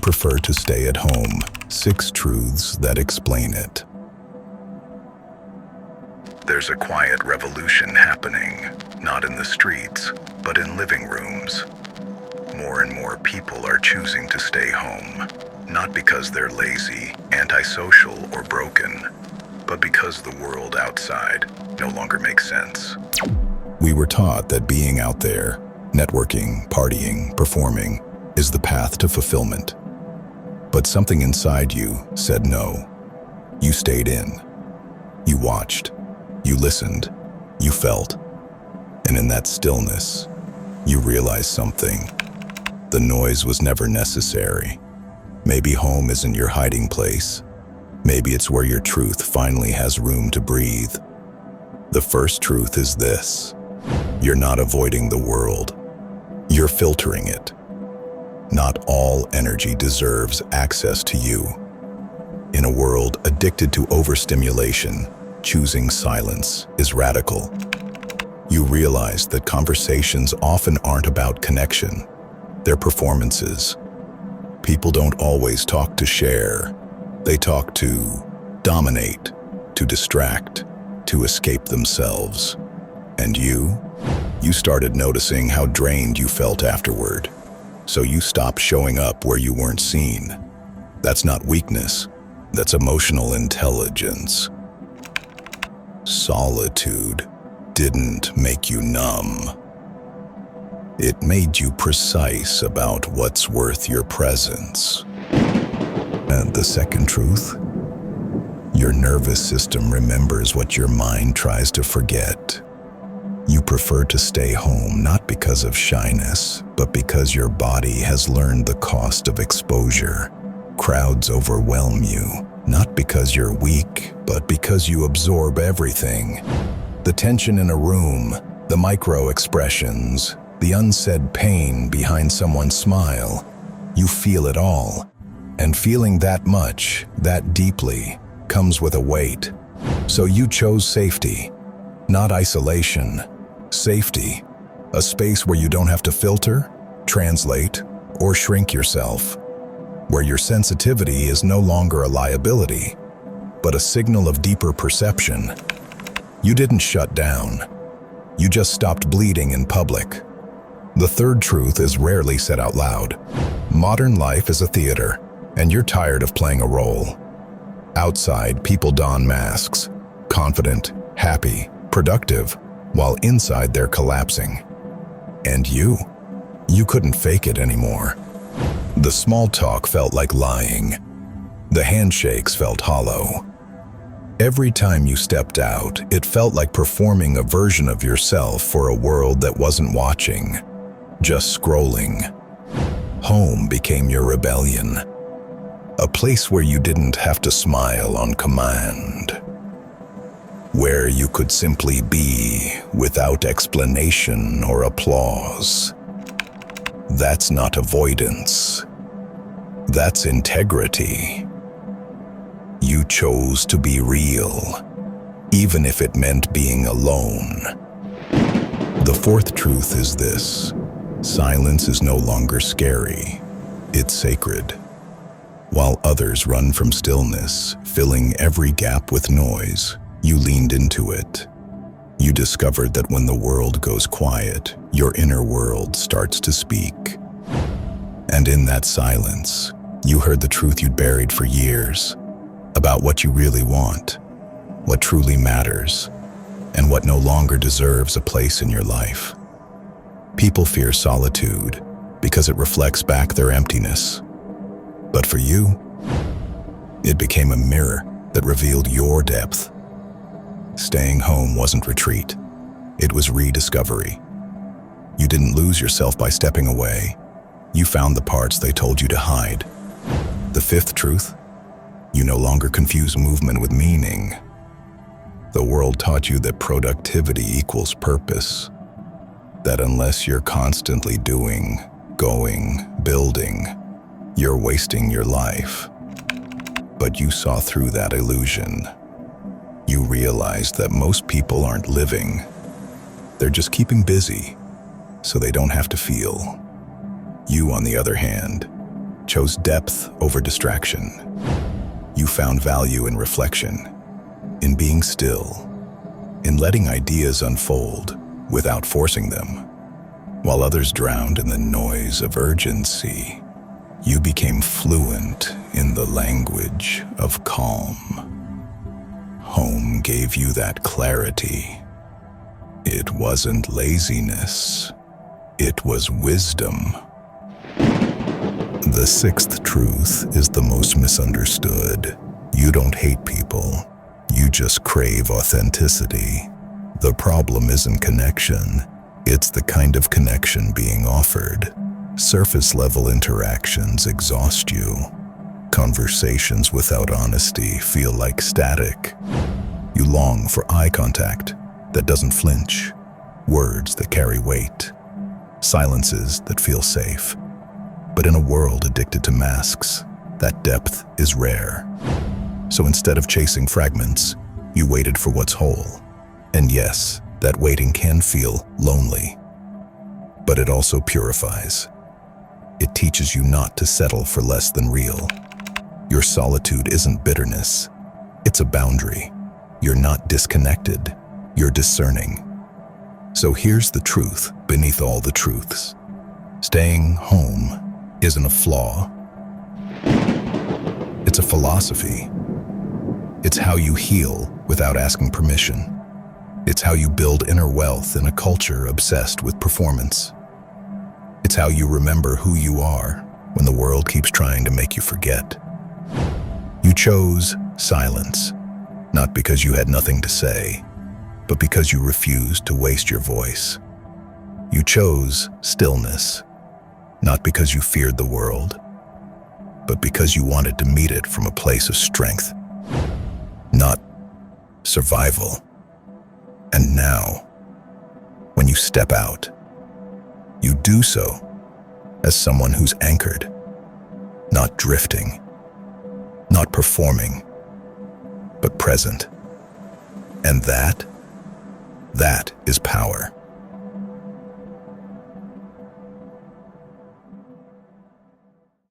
prefer to stay at home. 6 truths that explain it. There's a quiet revolution happening, not in the streets, but in living rooms. More and more people are choosing to stay home, not because they're lazy, antisocial, or broken, but because the world outside no longer makes sense. We were taught that being out there, networking, partying, performing, is the path to fulfillment. But something inside you said no. You stayed in. You watched. You listened. You felt. And in that stillness, you realized something. The noise was never necessary. Maybe home isn't your hiding place. Maybe it's where your truth finally has room to breathe. The first truth is this: you're not avoiding the world. You're filtering it. Not all energy deserves access to you. In a world addicted to overstimulation, choosing silence is radical. You realize that conversations often aren't about connection. They're performances. People don't always talk to share. They talk to dominate, to distract, to escape themselves. And you started noticing how drained you felt afterward. So you stopped showing up where you weren't seen. That's not weakness. That's emotional intelligence. Solitude didn't make you numb. It made you precise about what's worth your presence. And the second truth? Your nervous system remembers what your mind tries to forget. You prefer to stay home not because of shyness, but because your body has learned the cost of exposure. Crowds overwhelm you, not because you're weak, but because you absorb everything. The tension in a room, the micro expressions, the unsaid pain behind someone's smile. You feel it all. And feeling that much, that deeply, comes with a weight. So you chose safety, not isolation. Safety, a space where you don't have to filter, translate, or shrink yourself. Where your sensitivity is no longer a liability, but a signal of deeper perception. You didn't shut down. You just stopped bleeding in public. The third truth is rarely said out loud. Modern life is a theater, and you're tired of playing a role. Outside, people don masks, confident, happy, productive, while inside they're collapsing. And you couldn't fake it anymore. The small talk felt like lying. The handshakes felt hollow. Every time you stepped out, it felt like performing a version of yourself for a world that wasn't watching, just scrolling. Home became your rebellion. A place where you didn't have to smile on command. Where you could simply be without explanation or applause. That's not avoidance. That's integrity. You chose to be real, even if it meant being alone. The fourth truth is this: silence is no longer scary. It's sacred. While others run from stillness, filling every gap with noise, you leaned into it. You discovered that when the world goes quiet, your inner world starts to speak. And in that silence, you heard the truth you'd buried for years, about what you really want, what truly matters, and what no longer deserves a place in your life. People fear solitude because it reflects back their emptiness. But for you, it became a mirror that revealed your depth. Staying home wasn't retreat. It was rediscovery. You didn't lose yourself by stepping away. You found the parts they told you to hide. The fifth truth: you no longer confuse movement with meaning. The world taught you that productivity equals purpose. That unless you're constantly doing, going, building, you're wasting your life. But you saw through that illusion. You realized that most people aren't living. They're just keeping busy, so they don't have to feel. You, on the other hand, chose depth over distraction. You found value in reflection, in being still, in letting ideas unfold without forcing them. While others drowned in the noise of urgency, you became fluent in the language of calm. Home gave you that clarity. It wasn't laziness, it was wisdom. The sixth truth is the most misunderstood. You don't hate people, you just crave authenticity. The problem isn't connection, it's the kind of connection being offered. Surface-level interactions exhaust you. Conversations without honesty feel like static. You long for eye contact that doesn't flinch, words that carry weight, silences that feel safe. But in a world addicted to masks, that depth is rare. So instead of chasing fragments, you waited for what's whole. And yes, that waiting can feel lonely, but it also purifies. It teaches you not to settle for less than real. Your solitude isn't bitterness, it's a boundary. You're not disconnected, you're discerning. So here's the truth beneath all the truths. Staying home isn't a flaw. It's a philosophy. It's how you heal without asking permission. It's how you build inner wealth in a culture obsessed with performance. It's how you remember who you are when the world keeps trying to make you forget. You chose silence, not because you had nothing to say, but because you refused to waste your voice. You chose stillness, not because you feared the world, but because you wanted to meet it from a place of strength, not survival. And now, when you step out, you do so as someone who's anchored, not drifting, not performing, but present. And that is power.